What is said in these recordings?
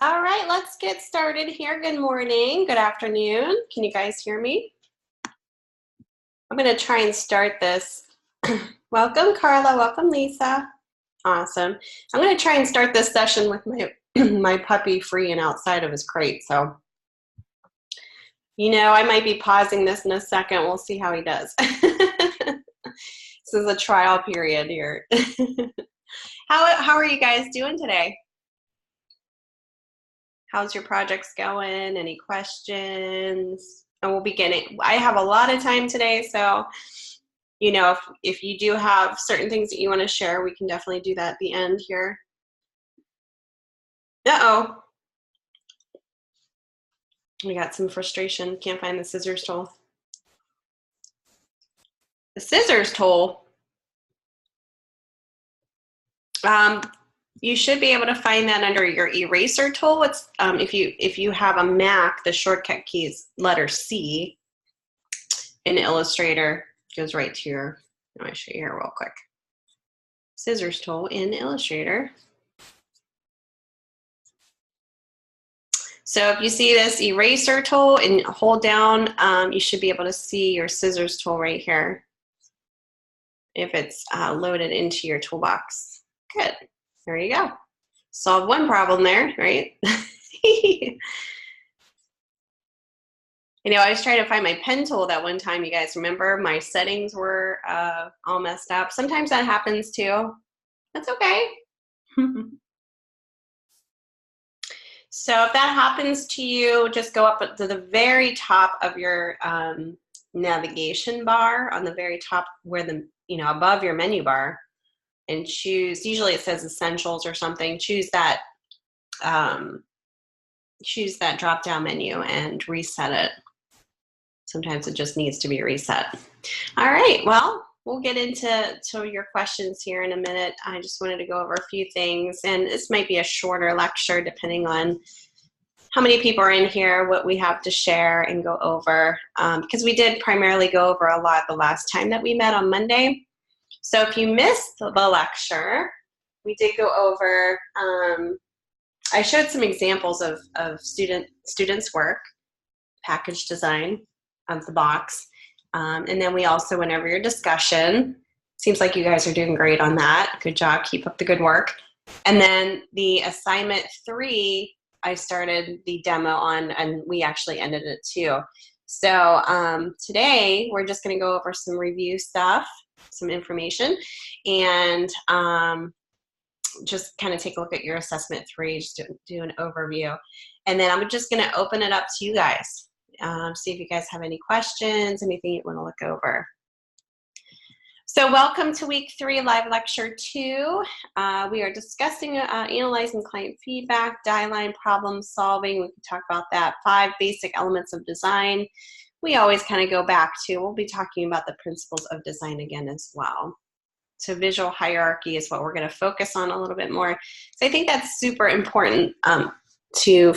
All right, let's get started here. Good morning, good afternoon. Can you guys hear me? I'm going to try and start this. Welcome, Carla. Welcome, Lisa. Awesome. I'm going to try and start this session with my my puppy free and outside of his crate. So, you know, I might be pausing this in a second. We'll see how he does. This is a trial period here. How are you guys doing today? How's your projects going? Any questions? And we'll begin it. I have a lot of time today, so you know, if you do have certain things that you want to share, we can definitely do that at the end here. Uh-oh. We got some frustration. Can't find the scissors tool. The scissors tool. You should be able to find that under your eraser tool. What's if you have a Mac, the shortcut key is letter C in Illustrator. Goes right to your, let me show you here real quick. Scissors tool in Illustrator. So if you see this eraser tool and hold down, you should be able to see your scissors tool right here if it's loaded into your toolbox. Good. There you go. Solve one problem there, right? You know, I was trying to find my pen tool that one time, you guys remember? My settings were all messed up. Sometimes that happens too. That's okay. So if that happens to you, just go up to the very top of your navigation bar, on the very top where the, you know, above your menu bar, and choose, usually it says essentials or something, choose that drop down menu and reset it. Sometimes it just needs to be reset. All right, well, we'll get into your questions here in a minute. I just wanted to go over a few things, and this might be a shorter lecture depending on how many people are in here, what we have to share and go over, because we did primarily go over a lot the last time that we met on Monday. So if you missed the lecture, we did go over, I showed some examples of students' work, package design of the box. And then we also went over your discussion. Seems like you guys are doing great on that. Good job, keep up the good work. And then the assignment 3, I started the demo on, and we actually ended it too. So today we're just gonna go over some review stuff, some information, and just kind of take a look at your assessment 3, just do an overview. And then I'm just gonna open it up to you guys. See if you guys have any questions, anything you want to look over. So welcome to week 3, live lecture 2. We are discussing analyzing client feedback, die-line problem solving. We can talk about that. 5 basic elements of design. We always kind of go back to, we'll be talking about the principles of design again as well. So visual hierarchy is what we're going to focus on a little bit more. So I think that's super important to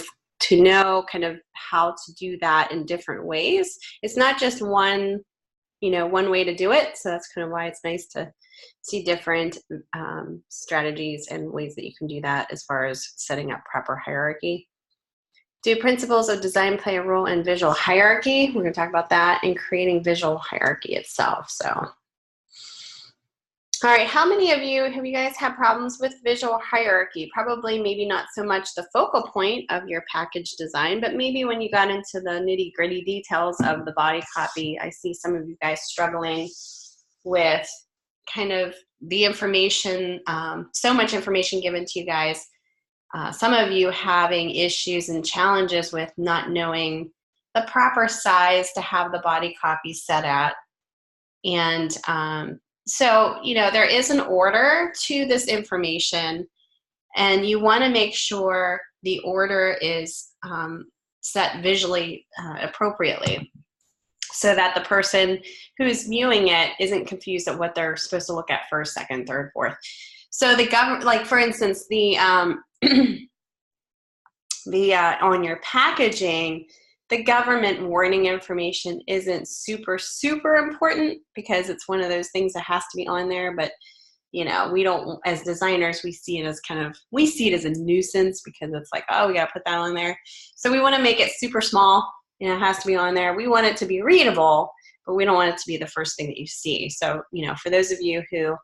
know kind of how to do that in different ways. It's not just one way to do it. So that's kind of why it's nice to see different strategies and ways that you can do that as far as setting up proper hierarchy. Do principles of design play a role in visual hierarchy? We're going to talk about that, and creating visual hierarchy itself. So, all right, how many of you, have you guys had problems with visual hierarchy? Probably maybe not so much the focal point of your package design, but maybe when you got into the nitty-gritty details of the body copy, I see some of you guys struggling with kind of the information, so much information given to you guys. Some of you having issues and challenges with not knowing the proper size to have the body copy set at. And so, you know, there is an order to this information, and you want to make sure the order is set visually appropriately, so that the person who's viewing it isn't confused at what they're supposed to look at first, second, third, fourth. So the government, like for instance, the on your packaging, the government warning information isn't super important because it's one of those things that has to be on there, but You know, we don't, as designers, we see it as a nuisance because it's like, oh, we got to put that on there. So we want to make it super small. You know, it has to be on there. We want it to be readable, but we don't want it to be the first thing that you see. So, you know, for those of you who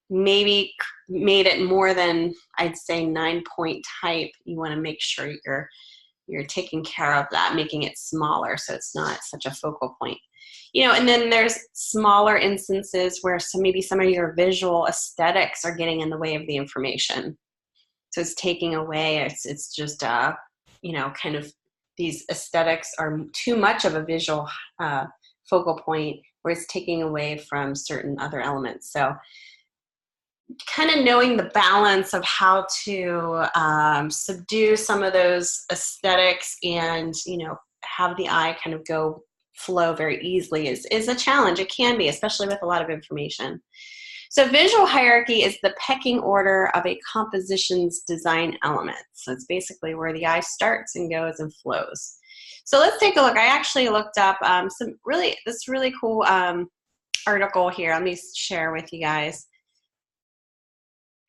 maybe made it more than, I'd say, 9-point type, you want to make sure you're taking care of that, making it smaller so it's not such a focal point. You know, and then there's smaller instances where maybe some of your visual aesthetics are getting in the way of the information. So it's taking away, it's just, you know, kind of these aesthetics are too much of a visual focal point where it's taking away from certain other elements. So kind of knowing the balance of how to subdue some of those aesthetics and, you know, have the eye kind of flow very easily is a challenge. It can be, especially with a lot of information. So visual hierarchy is the pecking order of a composition's design elements. So it's basically where the eye starts and goes and flows. So let's take a look. I actually looked up this really cool article here. Let me share with you guys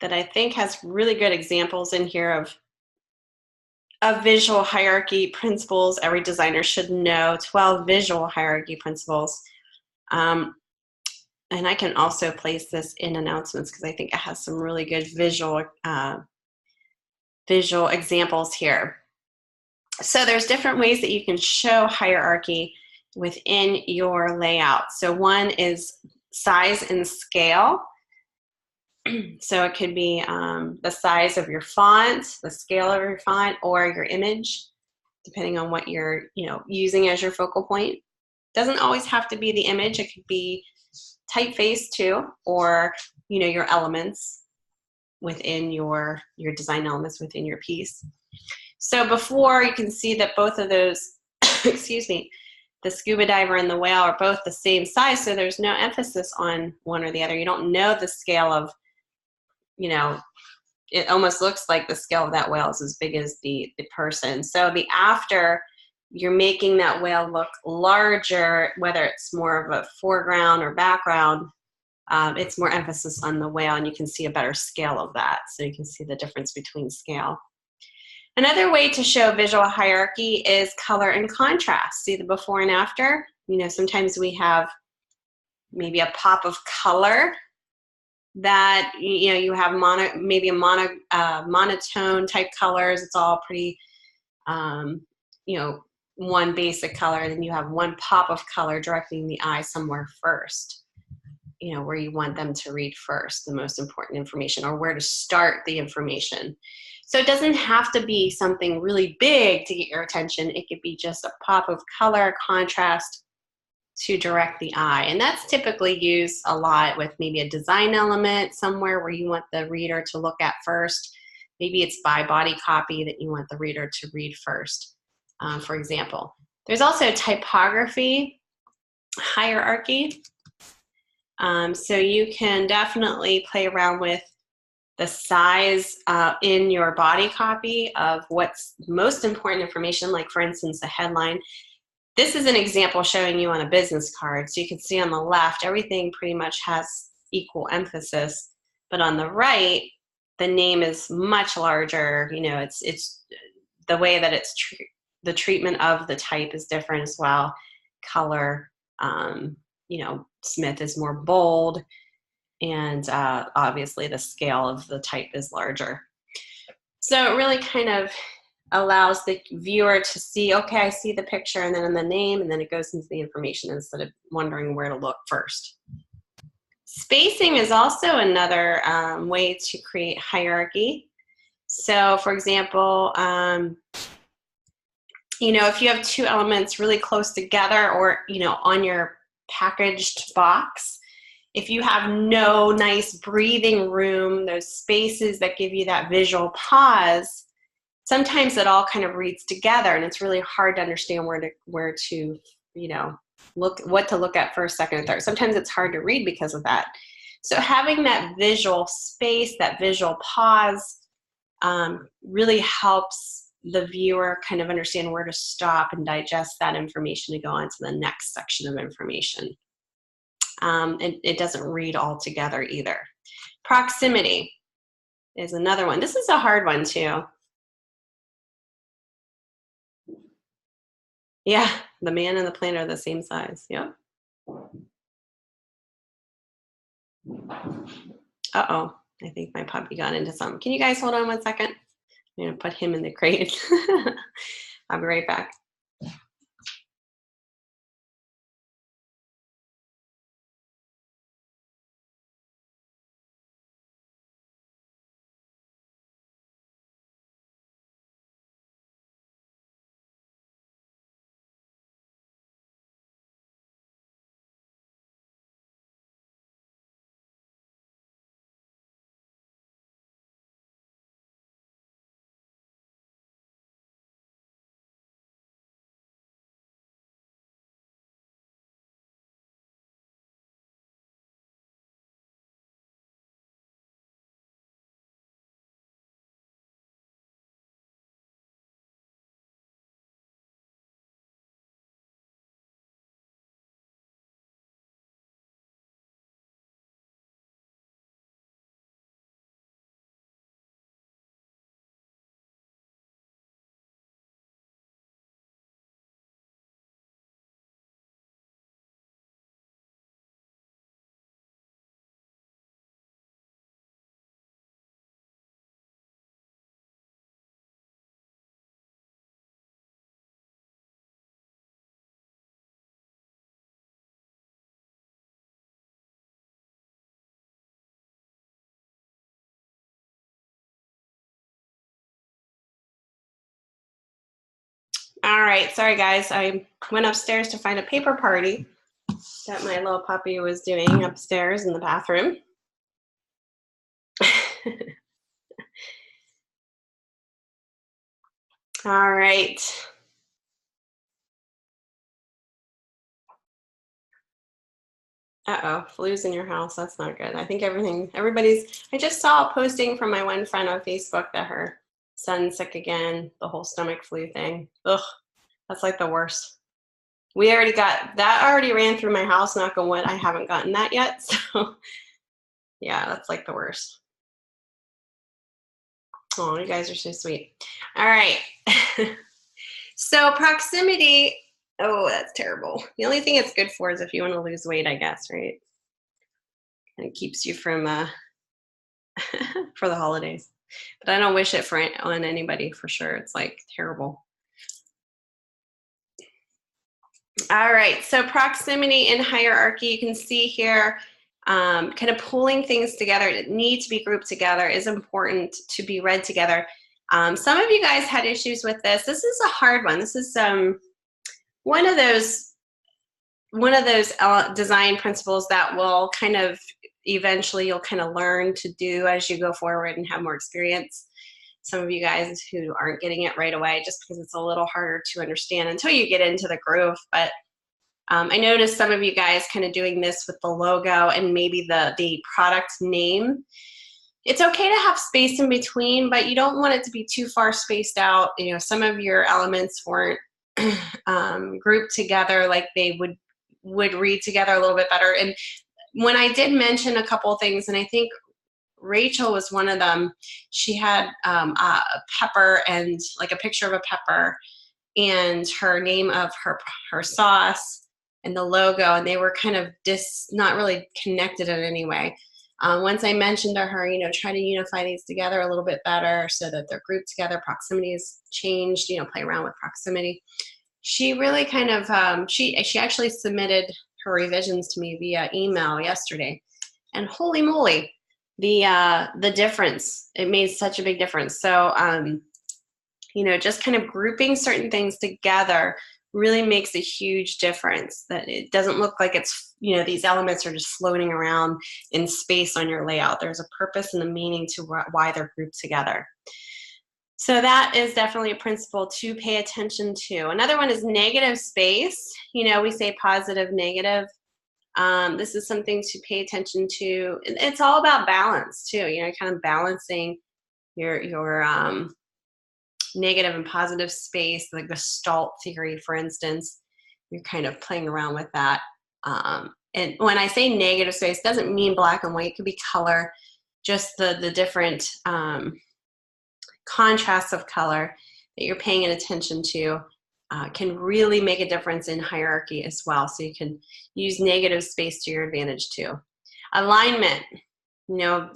that I think has really good examples in here of visual hierarchy principles every designer should know, 12 visual hierarchy principles. And I can also place this in announcements because I think it has some really good visual examples here. So there's different ways that you can show hierarchy within your layout. So one is size and scale. So it could be the size of your font, the scale of your font, or your image, depending on what you're, you know, using as your focal point. Doesn't always have to be the image. It could be typeface too, or, you know, your elements within your design elements within your piece. So before, you can see that both of those, excuse me, the scuba diver and the whale are both the same size, so there's no emphasis on one or the other. You don't know the scale of, you know, it almost looks like the scale of that whale is as big as the person. So after you're making that whale look larger, whether it's more of a foreground or background, it's more emphasis on the whale, and you can see a better scale of that. So you can see the difference between scale. Another way to show visual hierarchy is color and contrast. See the before and after? You know, sometimes we have maybe a pop of color that, you know, you have monotone type colors. It's all pretty, you know, one basic color, and then you have one pop of color directing the eye somewhere first, you know, where you want them to read first, the most important information, or where to start the information. So it doesn't have to be something really big to get your attention. It could be just a pop of color, contrast, to direct the eye. And that's typically used a lot with maybe a design element somewhere where you want the reader to look at first. Maybe it's by body copy that you want the reader to read first, for example. There's also typography hierarchy. So you can definitely play around with the size in your body copy of what's most important information, like for instance, the headline. This is an example showing you on a business card. So you can see on the left, everything pretty much has equal emphasis, but on the right, the name is much larger. You know, it's the way that the treatment of the type is different as well. Color, you know, Smith is more bold, and obviously the scale of the type is larger. So it really kind of allows the viewer to see, okay, I see the picture and then in the name, and then it goes into the information instead of wondering where to look first. Spacing is also another way to create hierarchy. So for example, you know, if you have two elements really close together, or, you know, on your packaged box, if you have no nice breathing room, those spaces that give you that visual pause, sometimes it all kind of reads together, and it's really hard to understand where to you know, what to look at first, second, and third. Sometimes it's hard to read because of that. So having that visual space, that visual pause, really helps the viewer kind of understand where to stop and digest that information to go on to the next section of information. And it doesn't read all together either. Proximity is another one. This is a hard one too. Yeah, the man and the plant are the same size. Yep. Uh-oh, I think my puppy got into something. Can you guys hold on 1 second? I'm gonna put him in the crate. I'll be right back. All right, sorry guys. I went upstairs to find a paper party that my little puppy was doing upstairs in the bathroom. All right. Uh-oh, flu's in your house. That's not good. I think I just saw a posting from my one friend on Facebook that her son's sick again, the whole stomach flu thing. Ugh, that's like the worst. We already got, that already ran through my house, knock on wood. I haven't gotten that yet, so yeah, that's like the worst. Oh, you guys are so sweet. All right. So proximity, oh, that's terrible. The only thing it's good for is if you want to lose weight, I guess, right? And it keeps you from for the holidays. But I don't wish it on anybody for sure. It's like terrible. All right, so proximity and hierarchy, you can see here, kind of pulling things together that need to be grouped together is important to be read together. Some of you guys had issues with this. This is a hard one. This is one of those design principles that will kind of eventually you'll kind of learn to do as you go forward and have more experience. Some of you guys who aren't getting it right away just because it's a little harder to understand until you get into the groove. But I noticed some of you guys kind of doing this with the logo and maybe the product name. It's okay to have space in between, but you don't want it to be too far spaced out. You know, some of your elements weren't grouped together like they would read together a little bit better. And when I did mention a couple of things, and I think Rachel was one of them, she had a pepper and like a picture of a pepper and her name of her sauce and the logo, and they were kind of not really connected in any way. Once I mentioned to her, you know, try to unify these together a little bit better so that they're grouped together, proximity is changed, you know, play around with proximity. She really kind of, she actually submitted her revisions to me via email yesterday, and holy moly, the difference, it made such a big difference. So, you know, just kind of grouping certain things together really makes a huge difference, that it doesn't look like it's, you know, these elements are just floating around in space on your layout. There's a purpose and a meaning to why they're grouped together. So that is definitely a principle to pay attention to. Another one is negative space. You know, we say positive, negative. This is something to pay attention to. It's all about balance too. You know, kind of balancing your negative and positive space, the Gestalt theory, for instance. You're kind of playing around with that. And when I say negative space, it doesn't mean black and white. It could be color. just the different contrasts of color that you're paying attention to can really make a difference in hierarchy as well. So you can use negative space to your advantage too. Alignment, you know,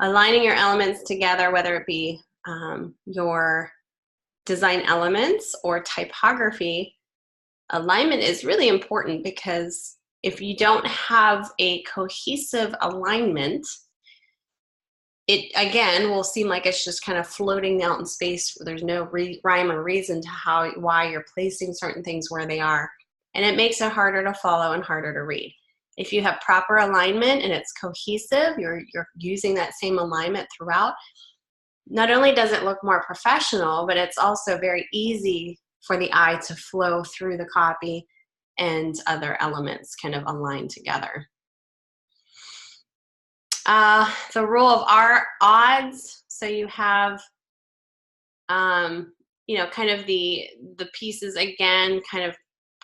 aligning your elements together, whether it be your design elements or typography, alignment is really important, because if you don't have a cohesive alignment, it again will seem like it's just kind of floating out in space. There's no rhyme or reason to why you're placing certain things where they are, and it makes it harder to follow and harder to read. If you have proper alignment and it's cohesive, you're using that same alignment throughout, not only does it look more professional, but it's also very easy for the eye to flow through the copy and other elements kind of align together. The rule of our odds. So you have, you know, kind of the pieces again, kind of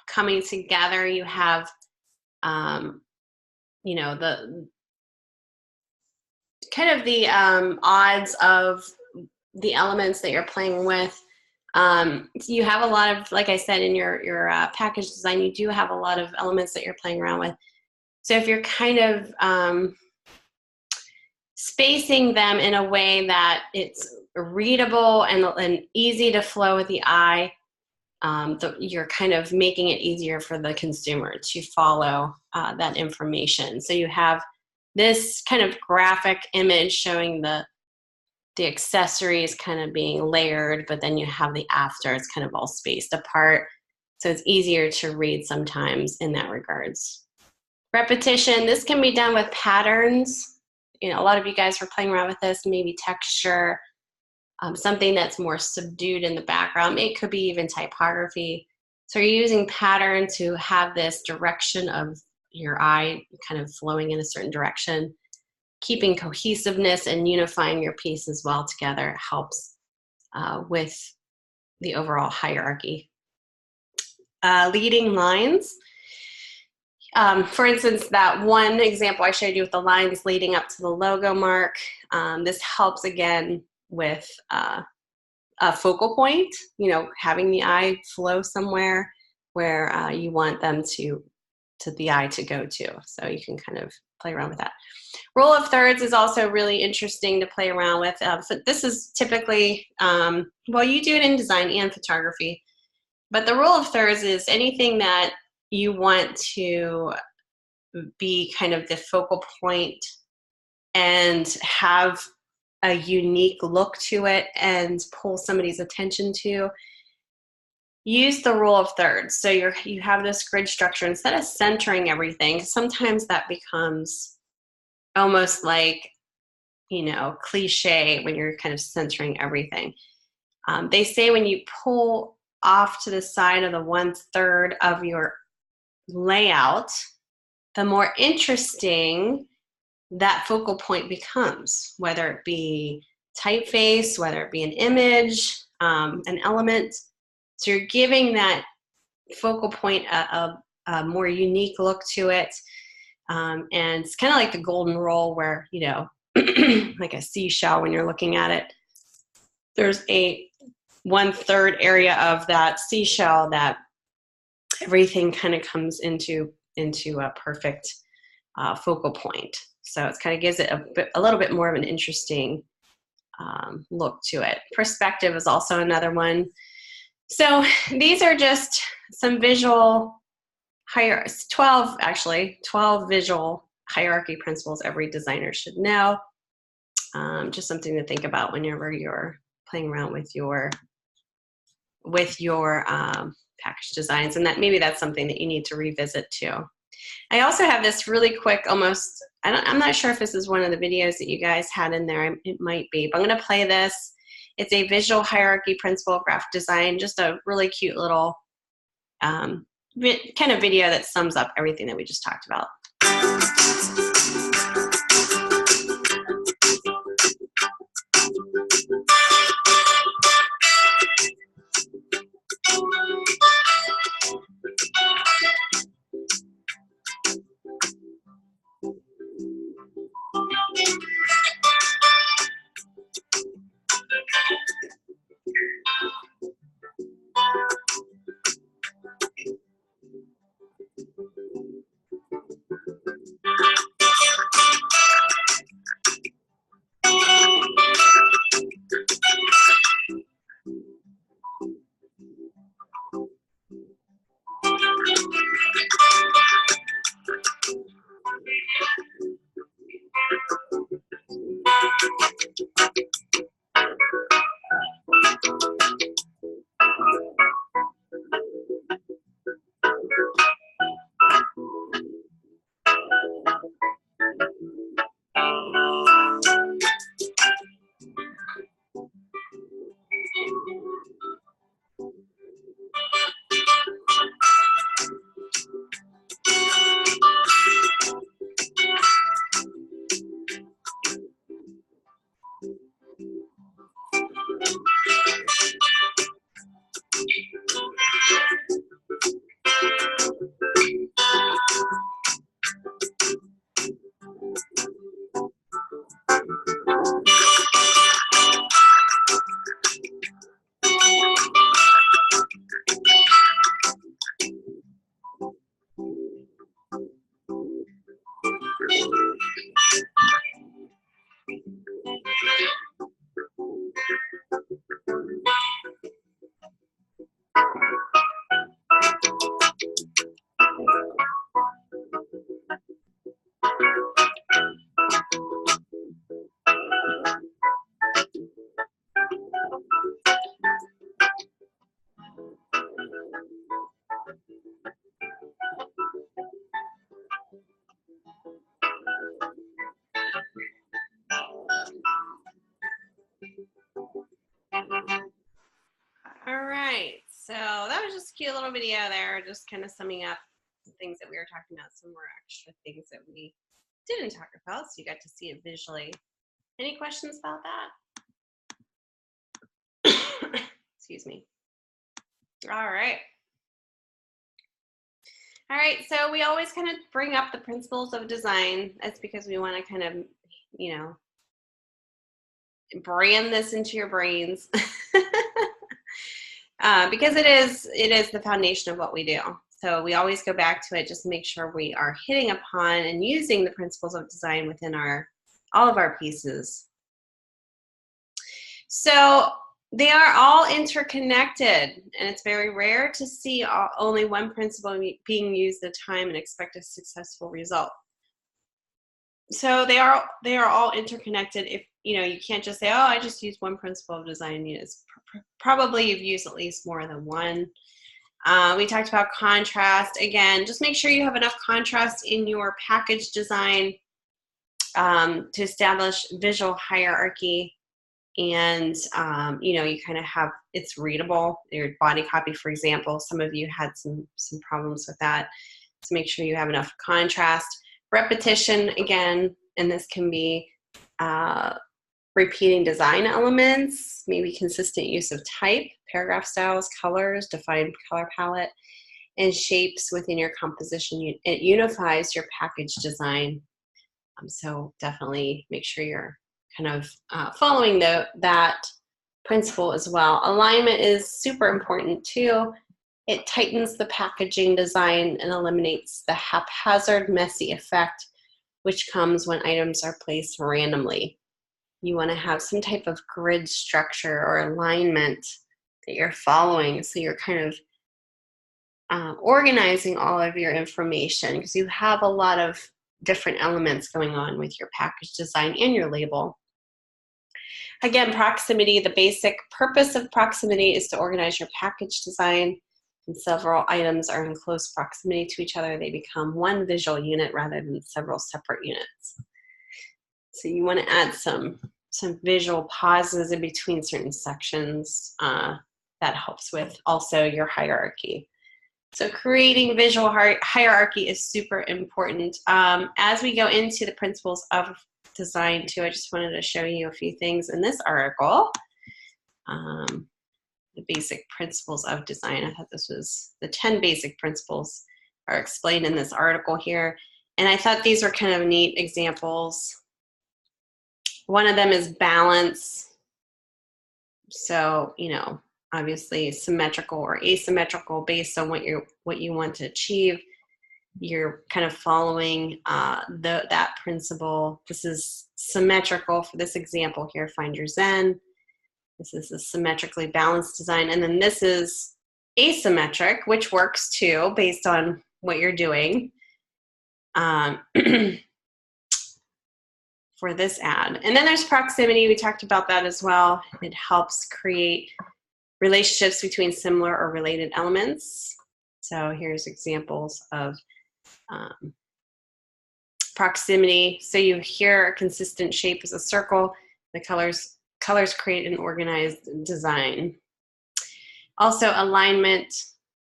coming together. You have, you know, the kind of the odds of the elements that you're playing with. You have a lot of, like I said, in your package design, you do have a lot of elements that you're playing around with. So if you're kind of spacing them in a way that it's readable and easy to flow with the eye, you're kind of making it easier for the consumer to follow that information. So you have this kind of graphic image showing the accessories kind of being layered, but then you have the after, it's kind of all spaced apart. So it's easier to read sometimes in that regards. Repetition, this can be done with patterns. You know, a lot of you guys were playing around with this, maybe texture, something that's more subdued in the background. It could be even typography. So you're using pattern to have this direction of your eye kind of flowing in a certain direction. Keeping cohesiveness and unifying your piece as well together helps with the overall hierarchy. Leading lines. For instance, that one example I showed you with the lines leading up to the logo mark, this helps again with a focal point, you know, having the eye flow somewhere where you want them to the eye to go to. So you can kind of play around with that. Rule of thirds is also really interesting to play around with. So this is typically, well, you do it in design and photography, but the rule of thirds is anything that you want to be kind of the focal point and have a unique look to it and pull somebody's attention to, use the rule of thirds. So you have this grid structure. Instead of centering everything, sometimes that becomes almost like, you know, cliche when you're kind of centering everything. They say when you pull off to the side of the 1/3 of your layout, the more interesting that focal point becomes, whether it be typeface, whether it be an image, an element. So you're giving that focal point a more unique look to it. And it's kind of like the golden rule where, you know, like a seashell, when you're looking at it, there's a 1/3 area of that seashell that everything kind of comes into a perfect focal point. So it kind of gives it a little bit more of an interesting look to it. Perspective is also another one. So these are just some visual 12 visual hierarchy principles every designer should know. Just something to think about whenever you're playing around with your package designs, and that maybe that's something that you need to revisit too. I also have this really quick, almost, I'm not sure if this is one of the videos that you guys had in there. It might be, but I'm going to play this. It's a visual hierarchy principle of graphic design, just a really cute little kind of video that sums up everything that we just talked about. cute little video there, just kind of summing up the things that we were talking about, some more extra things that we didn't talk about, so you got to see it visually. Any questions about that? Excuse me. All right. All right, so we always kind of bring up the principles of design. That's because we want to kind of, you know, brand this into your brains. Because it is the foundation of what we do. So we always go back to it just to make sure we are hitting upon and using the principles of design within all of our pieces. So they are all interconnected, and it's very rare to see only one principle being used at a time and expect a successful result. So they are all interconnected. If you know, you can't just say, oh, I just use one principle of design. It's probably you've used at least more than one. We talked about contrast. Again, just make sure you have enough contrast in your package design to establish visual hierarchy. And, you know, you kind of have, it's readable. Your body copy, for example, some of you had some problems with that. So make sure you have enough contrast. Repetition, again, and this can be repeating design elements, maybe consistent use of type, paragraph styles, colors, defined color palette, and shapes within your composition. It unifies your package design. So definitely make sure you're kind of following that principle as well. Alignment is super important too. It tightens the packaging design and eliminates the haphazard, messy effect which comes when items are placed randomly. You want to have some type of grid structure or alignment that you're following, so you're kind of organizing all of your information, because you have a lot of different elements going on with your package design and your label. Again, proximity, the basic purpose of proximity is to organize your package design. When several items are in close proximity to each other, they become one visual unit rather than several separate units. So you want to add some visual pauses in between certain sections. That helps with also your hierarchy. So creating visual hierarchy is super important. As we go into the principles of design too, I just wanted to show you a few things in this article. The basic principles of design. I thought this was the 10 basic principles are explained in this article here. And I thought these were kind of neat examples. One of them is balance. So, you know, obviously symmetrical or asymmetrical based on what you want to achieve. You're kind of following that principle. This is symmetrical for this example here, find your Zen. This is a symmetrically balanced design. And then this is asymmetric, which works too based on what you're doing for this ad. And then there's proximity. We talked about that as well. It helps create relationships between similar or related elements. So here's examples of proximity. So you hear a consistent shape as a circle. The colors create an organized design. Also, alignment,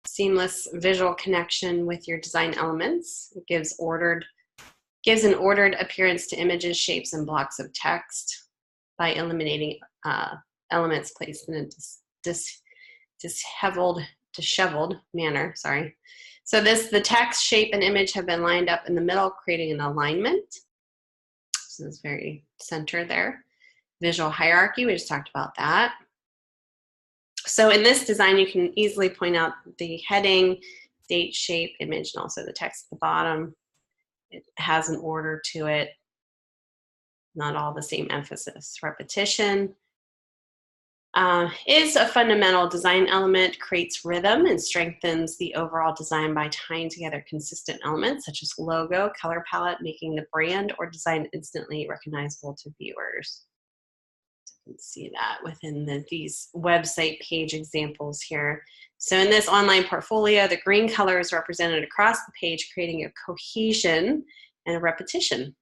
seamless visual connection with your design elements. It gives an ordered appearance to images, shapes, and blocks of text by eliminating elements placed in a disheveled manner. Sorry. So the text, shape, and image have been lined up in the middle, creating an alignment. So it's very centered there. Visual hierarchy, we just talked about that. So in this design, you can easily point out the heading, date, shape, image, and also the text at the bottom. It has an order to it, not all the same emphasis. Repetition is a fundamental design element, creates rhythm, and strengthens the overall design by tying together consistent elements such as logo, color palette, making the brand or design instantly recognizable to viewers. You can see that within these website page examples here. So in this online portfolio, the green color is represented across the page, creating a cohesion and a repetition.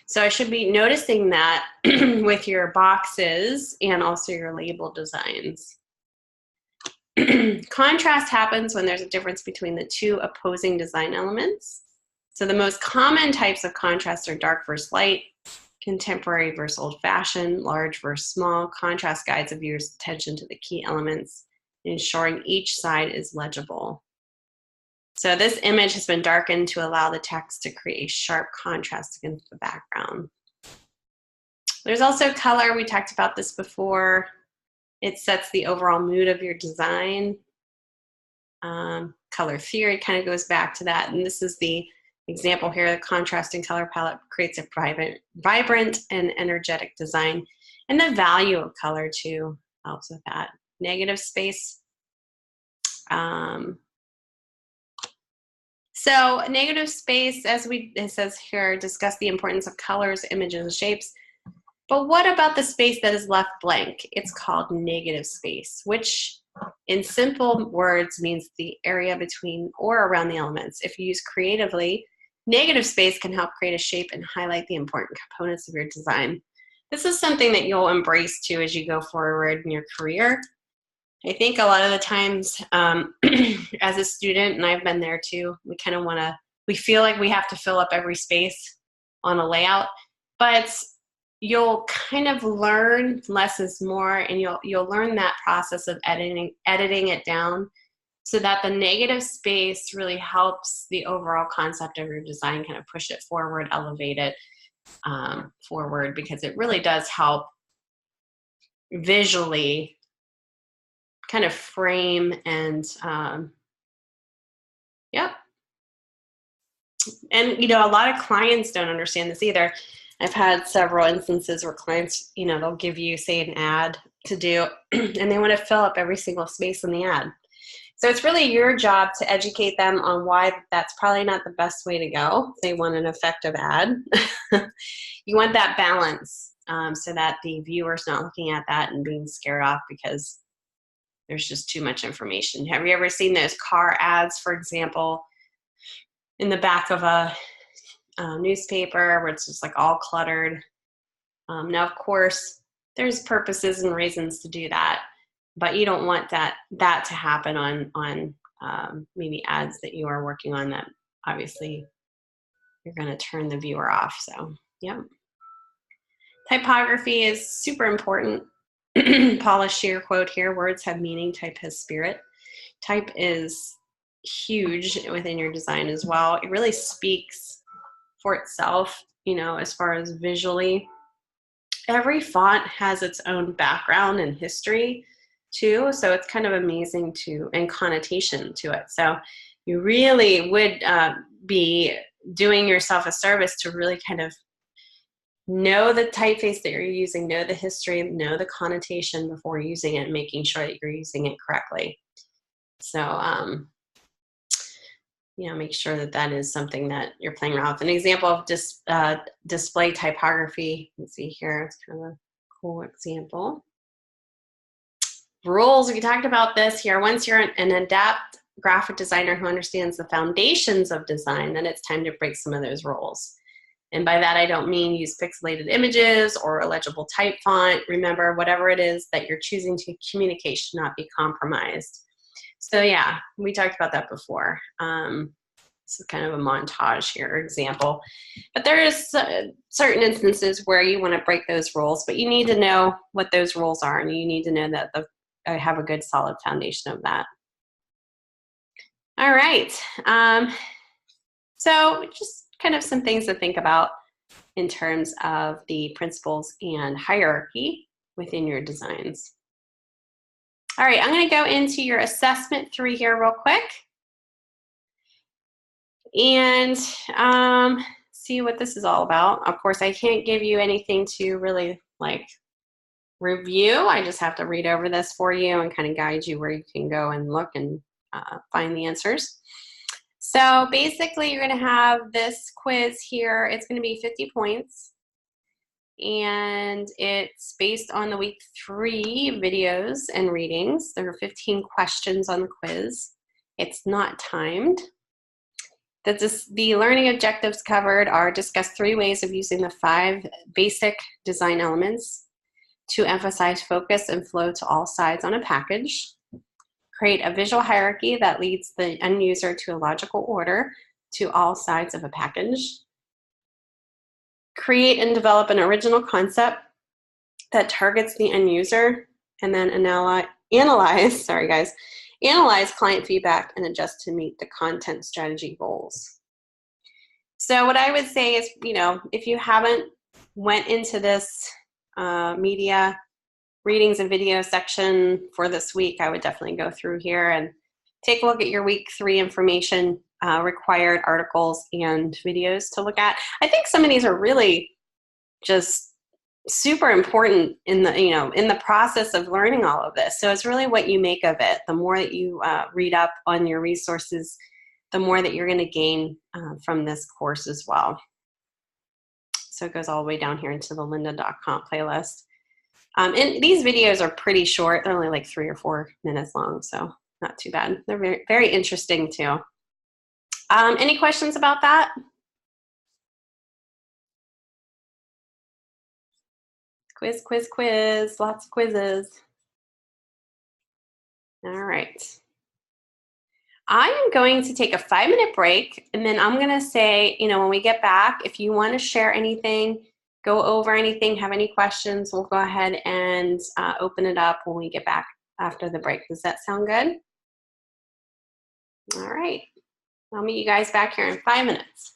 So I should be noticing that with your boxes and also your label designs. Contrast happens when there's a difference between the two opposing design elements. So the most common types of contrast are dark versus light, contemporary versus old-fashioned, large versus small. Contrast guides a viewer's attention to the key elements, ensuring each side is legible. So this image has been darkened to allow the text to create a sharp contrast against the background. There's also color. We talked about this before. It sets the overall mood of your design. Color theory kind of goes back to that. And this is the example here. The contrasting color palette creates a vibrant and energetic design. And the value of color, too, helps with that. Negative space. So negative space, as it says here, discuss the importance of colors, images, and shapes. But what about the space that is left blank? It's called negative space, which in simple words means the area between or around the elements. If used creatively, negative space can help create a shape and highlight the important components of your design. This is something that you'll embrace too as you go forward in your career. I think a lot of the times as a student, and I've been there too, we kind of we feel like we have to fill up every space on a layout, but you'll kind of learn less is more, and you'll learn that process of editing it down so that the negative space really helps the overall concept of your design kind of push it forward, elevate it forward, because it really does help visually kind of frame and yep. And a lot of clients don't understand this either. I've had several instances where clients, they'll give you, say, an ad to do, and they want to fill up every single space in the ad. So it's really your job to educate them on why that's probably not the best way to go. They want an effective ad. You want that balance so that the viewer's not looking at that and being scared off because there's just too much information. Have you ever seen those car ads, for example, in the back of a newspaper where it's just like all cluttered? Now, of course, there's purposes and reasons to do that, but you don't want that to happen on maybe ads that you are working on that obviously you're going to turn the viewer off. So, yeah. Typography is super important. Paula Scheer quote here: words have meaning, type has spirit. Type is huge within your design as well. It really speaks for itself, as far as visually. Every font has its own background and history too, so it's kind of amazing and connotation to it. So you really would be doing yourself a service to really kind of know the typeface that you're using, know the history, know the connotation before using it, and making sure that you're using it correctly. So make sure that is something that you're playing around with. An example of display typography, let's see here, it's kind of a cool example. Rules, we talked about this here. Once you're an adept graphic designer who understands the foundations of design, then it's time to break some of those rules. And by that, I don't mean use pixelated images or illegible type font. Remember, whatever it is that you're choosing to communicate should not be compromised. So yeah, we talked about that before. This is kind of a montage here, example. But there is certain instances where you want to break those rules, but you need to know what those rules are, and you need to know that have a good solid foundation of that. All right. So just kind of some things to think about in terms of the principles and hierarchy within your designs. All right, I'm going to go into your assessment 3 here real quick and see what this is all about. Of course, I can't give you anything to really review. I just have to read over this for you and kind of guide you where you can go and look and find the answers. So basically, you're going to have this quiz here. It's going to be 50 points. And it's based on the week 3 videos and readings. There are 15 questions on the quiz. It's not timed. The learning objectives covered are: discuss 3 ways of using the 5 basic design elements to emphasize focus and flow to all sides on a package. Create a visual hierarchy that leads the end user to a logical order to all sides of a package. Create and develop an original concept that targets the end user, and then analyze client feedback and adjust to meet the content strategy goals. So what I would say is, if you haven't went into this media readings and video section for this week, I would definitely go through here and take a look at your week 3 information, required articles and videos to look at. I think some of these are really just super important in the process of learning all of this. So it's really what you make of it. The more that you read up on your resources, the more that you're going to gain from this course as well. So it goes all the way down here into the lynda.com playlist. And these videos are pretty short. They're only like 3 or 4 minutes long, so not too bad. They're very, very interesting too. Any questions about that? Quiz, quiz, quiz. Lots of quizzes. All right. I am going to take a 5-minute break, and then I'm going to say, when we get back, if you want to share anything, go over anything, have any questions, we'll go ahead and open it up when we get back after the break. Does that sound good? All right. I'll meet you guys back here in 5 minutes.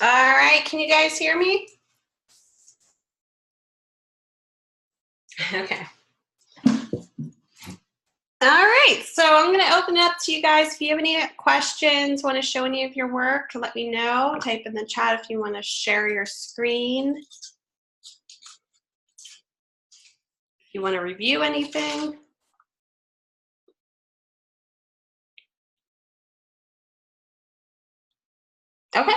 All right, can you guys hear me? Okay. All right, so I'm going to open it up to you guys. If you have any questions, want to show any of your work, let me know. Type in the chat if you want to share your screen. If you want to review anything. Okay.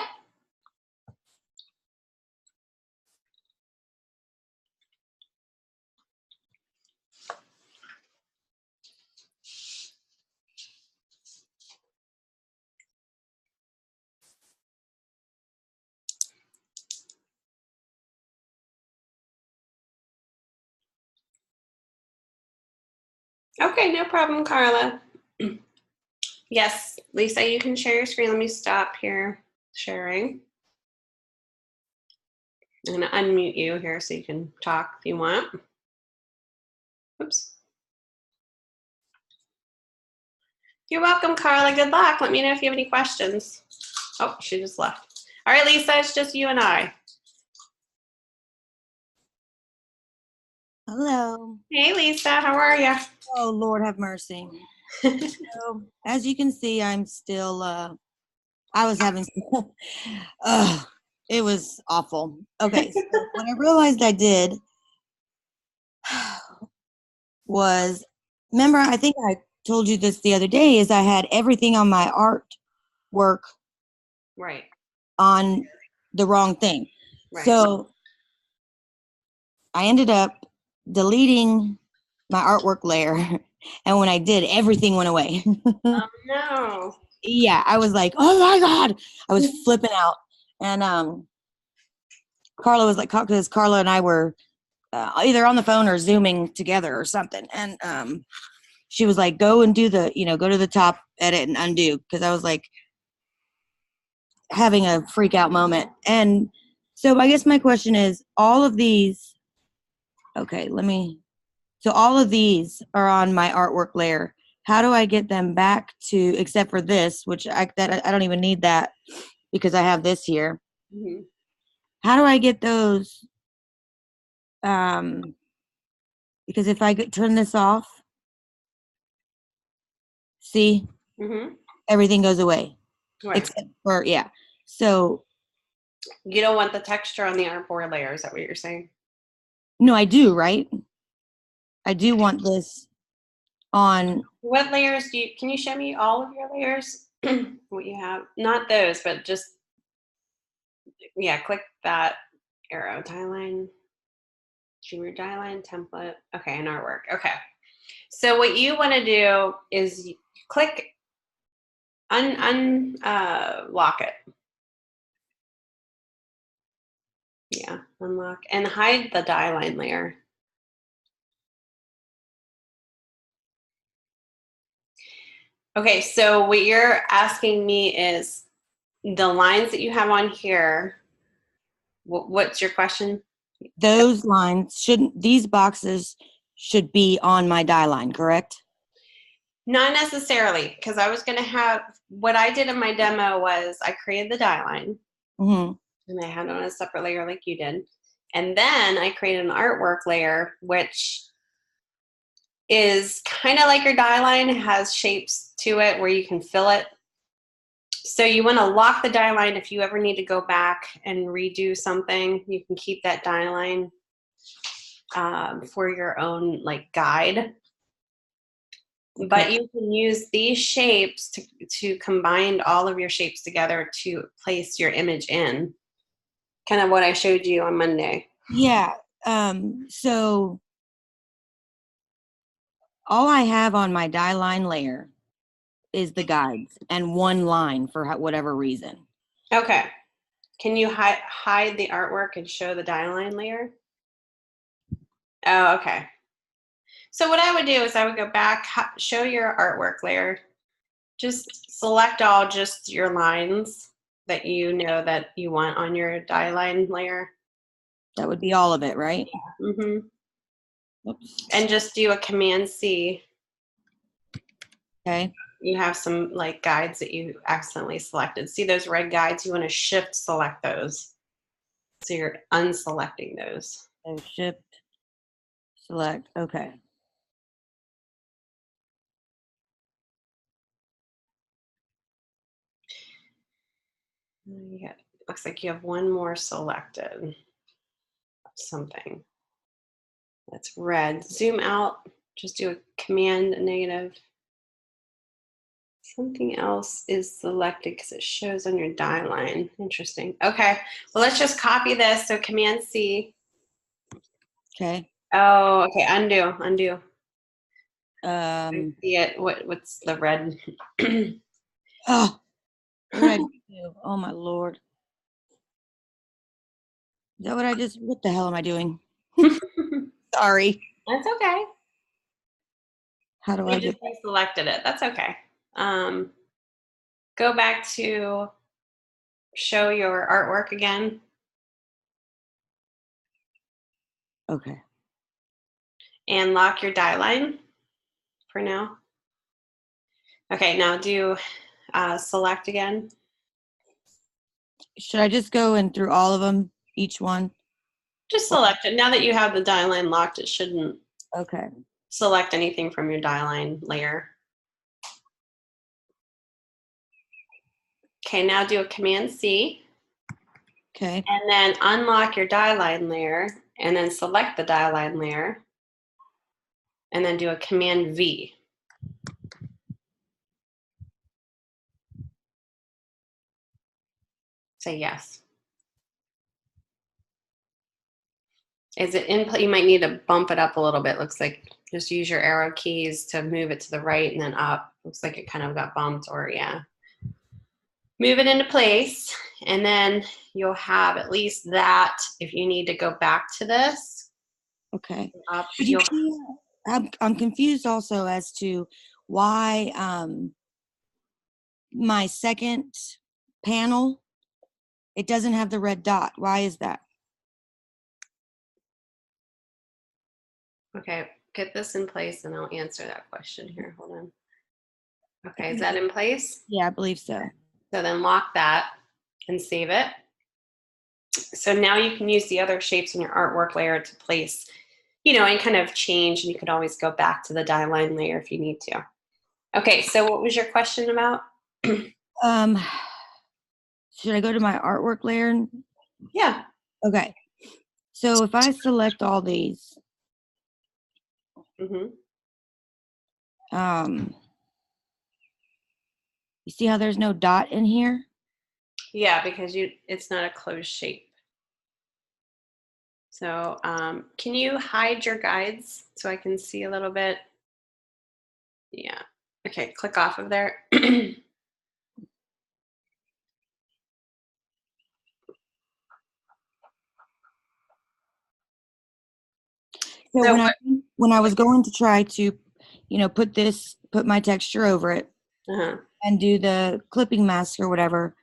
Okay, no problem, Carla. Yes, Lisa, you can share your screen. Let me stop here sharing. I'm going to unmute you here so you can talk if you want. Oops. You're welcome, Carla. Good luck. Let me know if you have any questions. Oh, she just left. All right, Lisa, it's just you and I. Hello. Hey, Lisa, how are you? Oh, Lord have mercy. So, as you can see, I'm still, I was having, it was awful. Okay, so what I realized I did was, remember, I think I told you this the other day, is I had everything on my artwork Right. on the wrong thing. Right. So, I ended up deleting my artwork layer, and when I did, everything went away. Oh, no. Yeah, I was like, oh my God, I was flipping out. And Carla was like, because Carla and I were either on the phone or Zooming together or something. And she was like, go and do the, go to the top, edit and undo. Because I was like having a freak out moment. And so I guess my question is, all of these, okay, so all of these are on my artwork layer. How do I get them back to, except for this, which I don't even need that because I have this here. Mm-hmm. How do I get those? Because if I turn this off, see, Mm-hmm. everything goes away. Right. Except for, yeah. So, You don't want the texture on the artboard layer, is that what you're saying? no, I do, right? I do want this on. What layers do you, can you show me all of your layers? What you have? Not those, but just, yeah, click that arrow, die line, junior die line, template. Okay, and artwork. Okay. So what you want to do is click unlock it. Yeah, unlock and hide the die line layer. Okay, so what you're asking me is the lines that you have on here. What's your question? Those lines shouldn't, these boxes should be on my die line, correct? Not necessarily, because I was going to have, what I did in my demo was I created the die line. Mm-hmm. And I had it on a separate layer like you did. And then I created an artwork layer, which is kind of like your die line, has shapes to it where you can fill it. So you want to lock the die line. If you ever need to go back and redo something, you can keep that die line for your own like guide. Okay. But you can use these shapes to combine all of your shapes together to place your image in. Kind of what I showed you on Monday. Yeah. So all I have on my die line layer is the guides and one line for whatever reason. Okay. Can you hide the artwork and show the die line layer? Oh, okay. So what I would do is I would go back, show your artwork layer, just select all just your lines that you know that you want on your die line layer. That would be all of it, right? Mm-hmm. Oops. And just do a Command-C. Okay. You have some like guides that you accidentally selected. See those red guides? You want to shift select those. So you're unselecting those. So shift, select. Okay. You got, looks like you have one more selected. Something that's red. Zoom out. Just do a command negative. Something else is selected because it shows on your die line. Interesting. Okay. Well, let's just copy this. So command C. Okay. Oh, okay. Undo. Undo. I Um. see it. What's the red? Oh, what did I do? Oh my Lord. Is that what I just? What the hell am I doing? Sorry. That's okay. How do I You get? just deselected it. That's okay. Go back to show your artwork again. Okay. And lock your die line for now. Okay, now do select again. Should I just go in through all of them, each one? Just select it. Now that you have the die line locked, it shouldn't Okay. select anything from your die line layer. Okay, now do a command C. Okay. And then unlock your die line layer and then select the die line layer. And then do a command V. Say yes. Is it in play? You might need to bump it up a little bit. Looks like just use your arrow keys to move it to the right and then up. Looks like it kind of got bumped, or yeah. Move it into place, and then you'll have at least that. If you need to go back to this, Okay. up, But you see, I'm confused also as to why my second panel, it doesn't have the red dot. Why is that? okay, get this in place and I'll answer that question here. Hold on. Okay, is that in place? Yeah, I believe so. So then lock that and save it. So now you can use the other shapes in your artwork layer to place, and kind of change, and you could always go back to the die line layer if you need to. Okay, so what was your question about? Um, should I go to my artwork layer? Yeah. Okay. So if I select all these, Mm-hmm. you see how there's no dot in here? Yeah, because it's not a closed shape. So can you hide your guides so I can see a little bit? Yeah. Okay, click off of there. So So when I was going to try to, put my texture over it uh-huh. and do the clipping mask or whatever,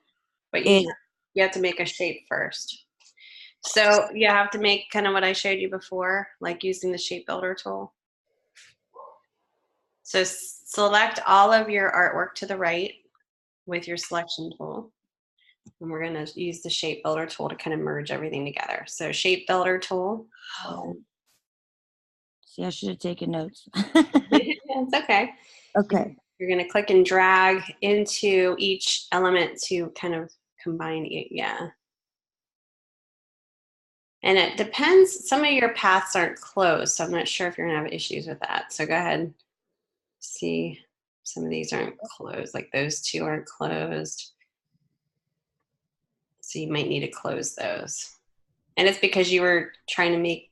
But it you have to make a shape first. So you have to make kind of what I showed you before, like using the shape builder tool. So select all of your artwork to the right with your selection tool. And we're going to use the shape builder tool to kind of merge everything together. So shape builder tool. oh, see, I should have taken notes. It's okay. Okay. You're going to click and drag into each element to kind of combine it. Yeah. And it depends. Some of your paths aren't closed, so I'm not sure if you're going to have issues with that. So go ahead. See, some of these aren't closed, like those two aren't closed. So you might need to close those. And it's because you were trying to make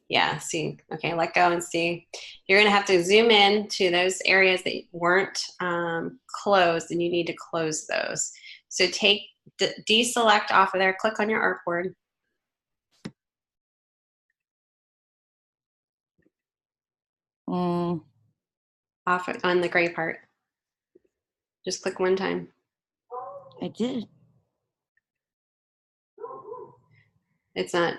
yeah, see, okay, let go and see. You're gonna have to zoom in to those areas that weren't closed, and you need to close those. So deselect off of there, click on your artboard. Off on the gray part. Just click one time. I did. It's not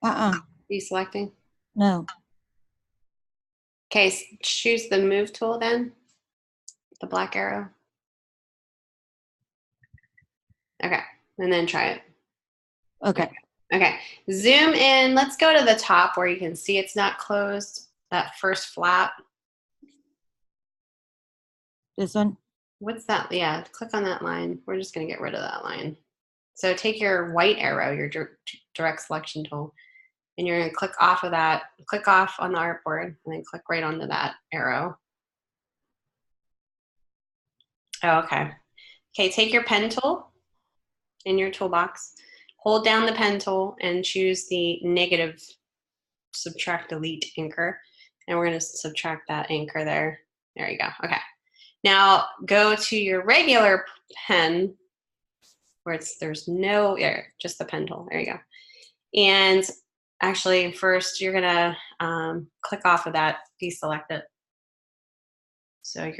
deselecting. No. Okay, choose the move tool then. The black arrow. Okay, and then try it. Okay. Okay, zoom in. Let's go to the top where you can see it's not closed. That first flap. This one? What's that? Yeah, click on that line. We're just gonna get rid of that line. So take your white arrow, your direct selection tool, and you're gonna click off of that, click off on the artboard, and then click right onto that arrow. Oh, okay. Okay, take your pen tool in your toolbox, hold down the pen tool and choose the negative subtract delete anchor. And we're gonna subtract that anchor there. There you go, okay. Now go to your regular pen where there's no, just the pen tool, there you go. And actually first you're gonna click off of that, deselect it. So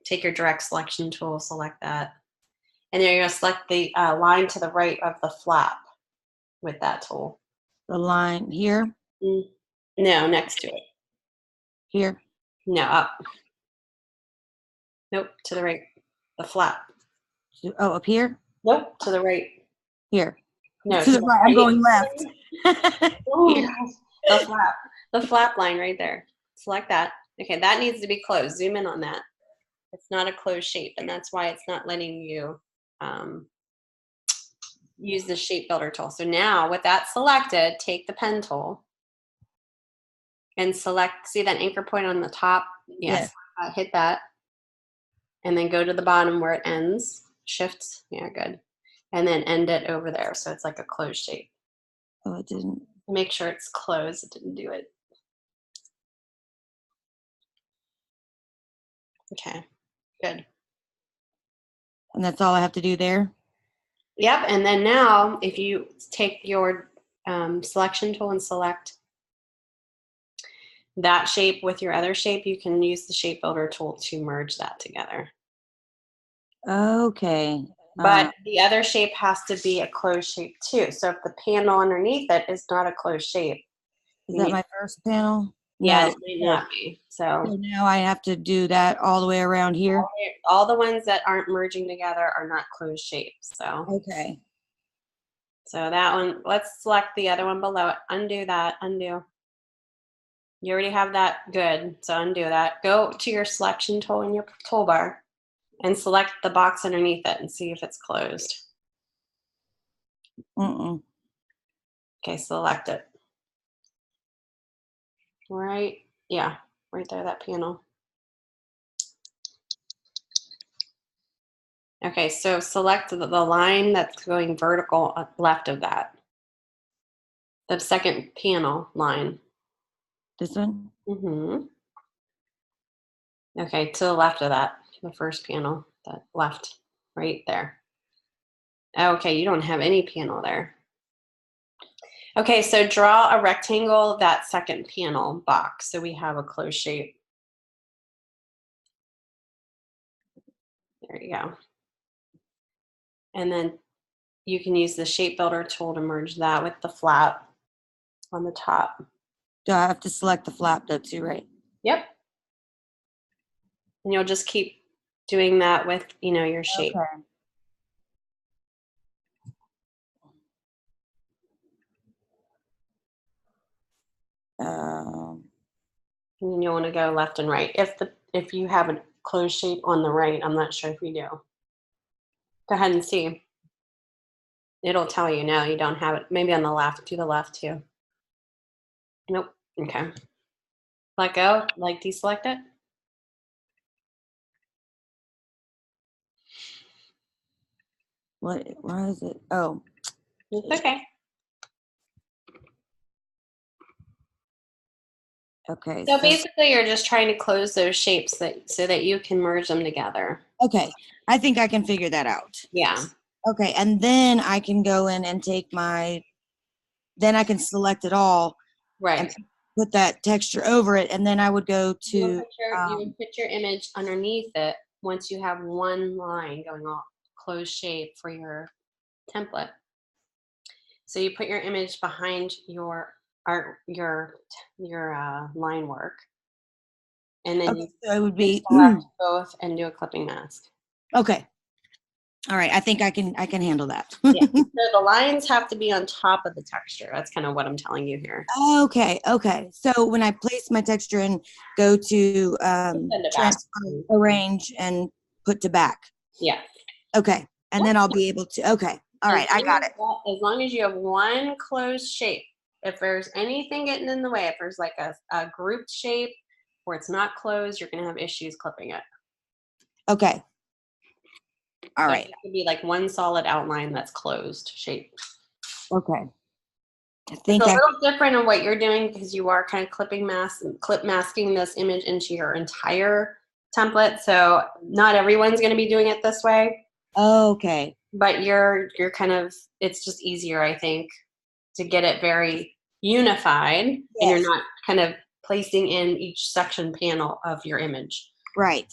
take your direct selection tool, select that. And then you're gonna select the line to the right of the flap with that tool. The line here? No, next to it. Here? No, up. Nope, to the right. The flap. Oh, up here? Nope, to the right. Here. No, to the right. I'm going left. Here. The flap. The flap line right there. Select that. Okay, that needs to be closed. Zoom in on that. It's not a closed shape, and that's why it's not letting you use the shape builder tool. So now with that selected, take the pen tool and select, see that anchor point on the top? Yes. Hit that. And then go to the bottom where it ends. Shift, yeah, good. And then end it over there. So it's like a closed shape. Oh, it didn't. Make sure it's closed. It didn't do it. Okay, good. And that's all I have to do there? Yep, and then now if you take your selection tool and select that shape with your other shape, you can use the shape builder tool to merge that together. Okay. But the other shape has to be a closed shape too. So if the panel underneath it is not a closed shape. Is that my first panel? Yeah, No. it may not be. So now I have to do that all the way around here? All the ones that aren't merging together are not closed shapes. So okay. So that one, let's select the other one below it. Undo that, undo. You already have that, good. So undo that. Go to your selection tool in your toolbar and select the box underneath it and see if it's closed. Okay, select it. Right, yeah, right there, that panel. Okay, so select the line that's going vertical left of that. The second panel line. This one? Mm-hmm. Okay, to the left of that, the first panel, that left, right there. Okay, you don't have any panel there. Okay, so draw a rectangle, that second panel box, so we have a closed shape. There you go. And then you can use the shape builder tool to merge that with the flap on the top. Do I have to select the flap though too, right? Yep. And you'll just keep doing that with, your shape. Okay. And then you'll want to go left and right. If you have a closed shape on the right, I'm not sure if you do. Go ahead and see. It'll tell you no, you don't have it. Maybe on the left, do the left too. Nope, okay. Let go, like deselect it. Why is it? Oh. It's okay. Okay. So basically you're just trying to close those shapes so that you can merge them together. Okay, I think I can figure that out. Yeah. Okay, and then I can go in and take then I can select it all. Right. And put that texture over it, and then I would go to you would put your image underneath it once you have one line going all closed shape for your template. So you put your image behind your line work, And then Okay, you so it would can be select both and do a clipping mask. okay. All right, I think I can handle that. Yeah. So the lines have to be on top of the texture. That's kind of what I'm telling you here. Okay, okay. So when I place my texture and go to Send it back. transfer, arrange, and put to back. Yeah. Okay, and then I'll be able to. Okay, all right, I got it. As long as you have one closed shape. If there's anything getting in the way, if there's like a grouped shape where it's not closed, you're going to have issues clipping it. Okay. All So right. it could be like one solid outline that's closed shape. Okay. I It's think a little different in what you're doing because you are kind of clip masking this image into your entire template. So not everyone's going to be doing it this way. Okay. But you're kind of, it's just easier, I think, to get it very unified, and you're not kind of placing in each section panel of your image. Right.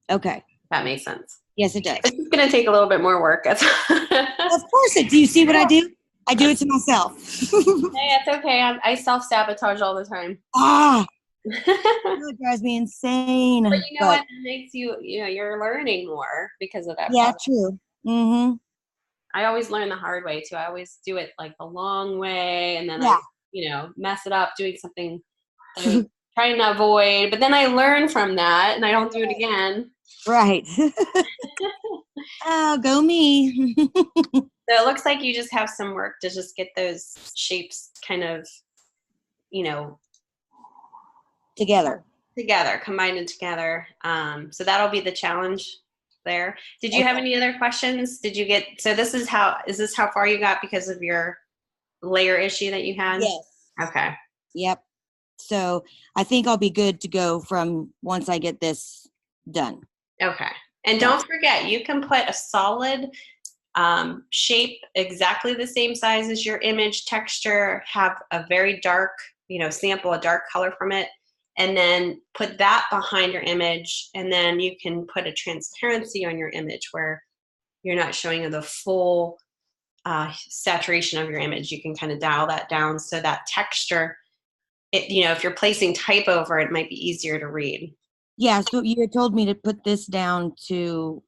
Okay. That makes sense. Yes, it does. It's going to take a little bit more work. Of course it. Do you see what I do? I do it to myself. Hey, it's okay. I self-sabotage all the time. It drives me insane. But you know what? It makes you're learning more because of that. Yeah, process. true. Mm-hmm. I always learn the hard way too. I always do it like the long way, and then Yeah. I mess it up doing something that I was trying to avoid. But then I learn from that, and I don't do it again. Right. Oh, go me. So it looks like you just have some work to just get those shapes kind of, Together. combined together. So that'll be the challenge there. Did you have any other questions? So is this how far you got because of your layer issue that you had? Yes. Okay. Yep. So I think I'll be good to go from once I get this done. Okay. And don't forget, you can put a solid shape exactly the same size as your image texture, have a very dark, sample a dark color from it, and then put that behind your image, and then you can put a transparency on your image where you're not showing the full saturation of your image. You can kind of dial that down so that texture, if you're placing type over it, it might be easier to read. Yeah, so you had told me to put this down to,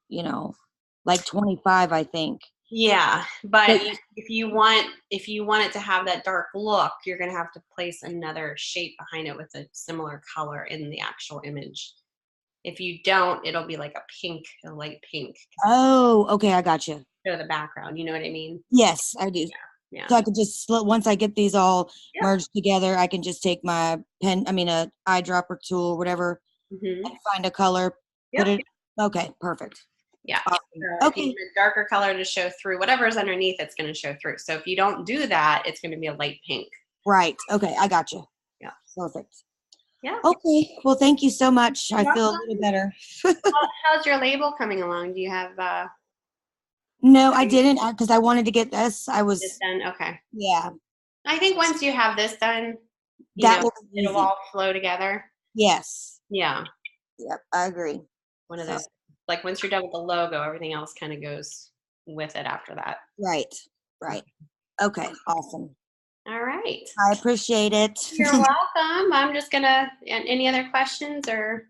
like 25, I think. Yeah, but if you want it to have that dark look, you're going to have to place another shape behind it with a similar color in the actual image. If you don't, it'll be like a light pink. Oh, okay, I got you. Show the background, you know what I mean? Yes, I do. Yeah. So I could just once I get these all merged together, I can just take my a eyedropper tool, whatever, and find a color. Put it. Okay, perfect. Yeah. Awesome. If you want a darker color to show through, whatever's underneath, it's going to show through. So if you don't do that, it's going to be a light pink. Right. Okay, I got you. Yeah. Perfect. Yeah. Okay. Well, thank you so much. I feel a little better. How's your label coming along? Do you have? No, I didn't because I wanted to get this. This done? Okay. Yeah. I think once you have this done, Will be it'll easy. all flow together. Yes. Yeah. Yep, I agree. One of those, like once you're done with the logo, everything else kind of goes with it after that. Right. Right. Okay. Awesome. All right. I appreciate it. You're welcome. I'm just gonna. Any other questions or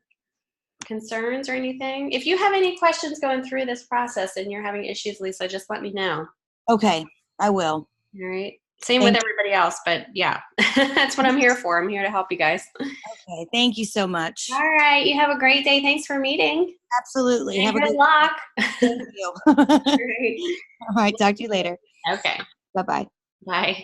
concerns or anything? If you have any questions going through this process and you're having issues, Lisa, just let me know. Okay, I will. All right. Same with everybody else, but yeah, that's what I'm here for. I'm here to help you guys. Okay, thank you so much. All right. You have a great day. Thanks for meeting. Absolutely. And have a good good luck. Thank you. All right. All right, talk to you later. Okay. Bye-bye. Bye.